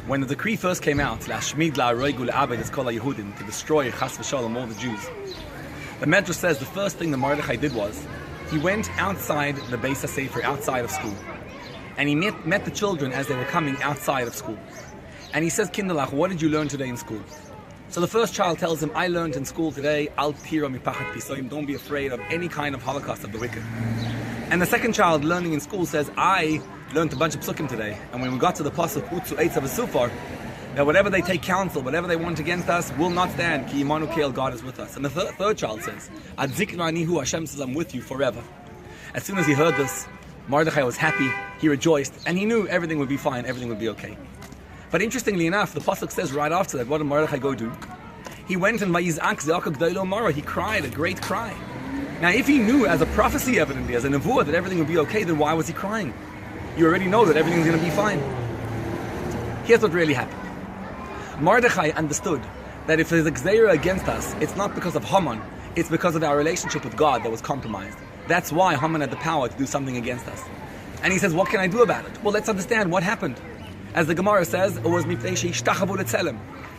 When the decree first came out, to destroy chas v'shalom all the Jews, the Medrash says the first thing the Mordechai did was he went outside the Beis HaSefer, outside of school, and he met the children as they were coming outside of school. And he says, Kinderlach, what did you learn today in school? So the first child tells him, I learned in school today, Al tira mipachat pisoim, don't be afraid of any kind of holocaust of the wicked. And the second child learning in school says, I learned a bunch of psukim today, and when we got to the pasuk Utzu Eitz Avasufar, that whatever they take counsel, whatever they want against us, will not stand. Ki imanu keil, God is with us. And the third child says, Ad zikna anihu, Hashem says, I'm with you forever. As soon as he heard this, Mordechai was happy, he rejoiced, and he knew everything would be fine, everything would be okay. But interestingly enough, the pasuk says right after that, what did Mordechai go do? He went and he cried a great cry. Now, if he knew as a prophecy, evidently, as a nevuah, that everything would be okay, then why was he crying? You already know that everything's going to be fine. Here's what really happened. Mordechai understood that if there's a gzeira against us, it's not because of Haman, it's because of our relationship with God that was compromised. That's why Haman had the power to do something against us. And he says, what can I do about it? Well, let's understand what happened. As the Gemara says, it was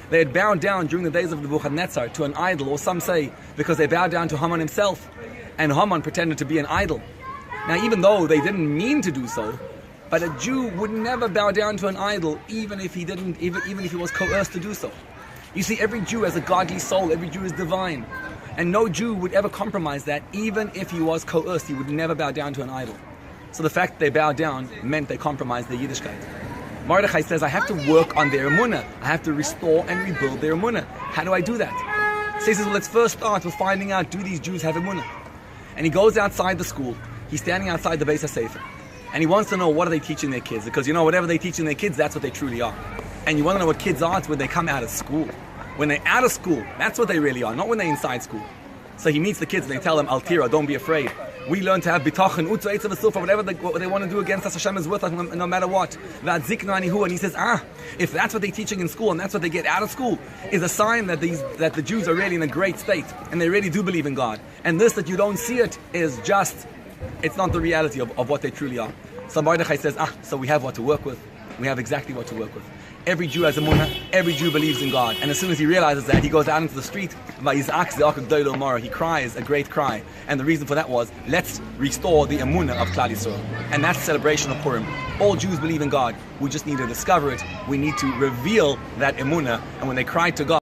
they had bowed down during the days of Nebuchadnezzar to an idol, or some say because they bowed down to Haman himself, and Haman pretended to be an idol. Now, even though they didn't mean to do so, but a Jew would never bow down to an idol, even if he was coerced to do so. You see, every Jew has a godly soul, every Jew is divine, and no Jew would ever compromise that, even if he was coerced. He would never bow down to an idol. So the fact that they bowed down meant they compromised their Yiddishkeit. Mordechai says, I have to work on their emunah. I have to restore and rebuild their emunah. How do I do that? So he says, well, let's first start with finding out, do these Jews have emunah? And he goes outside the school. He's standing outside the Beis HaSefer. And he wants to know, what are they teaching their kids? Because, whatever they teaching their kids, that's what they truly are. And you want to know what kids are? It's when they come out of school. When they're out of school, that's what they really are, not when they're inside school. So he meets the kids and they tell them, Al tira, don't be afraid. We learn to have bitachon, utzu eitz v'sulfa, whatever they want to do against us, Hashem is with us no matter what. And he says, if that's what they're teaching in school and that's what they get out of school, is a sign that the Jews are really in a great state and they really do believe in God. And this, that you don't see it, is just, it's not the reality of what they truly are. So Mordechai says, so we have what to work with. We have exactly what to work with. Every Jew has a emunah, every Jew believes in God. And as soon as he realizes that, he goes out into the street, he cries a great cry. And the reason for that was, let's restore the emunah of Klal Yisroel. And that's the celebration of Purim. All Jews believe in God. We just need to discover it. We need to reveal that emunah. And when they cry to God,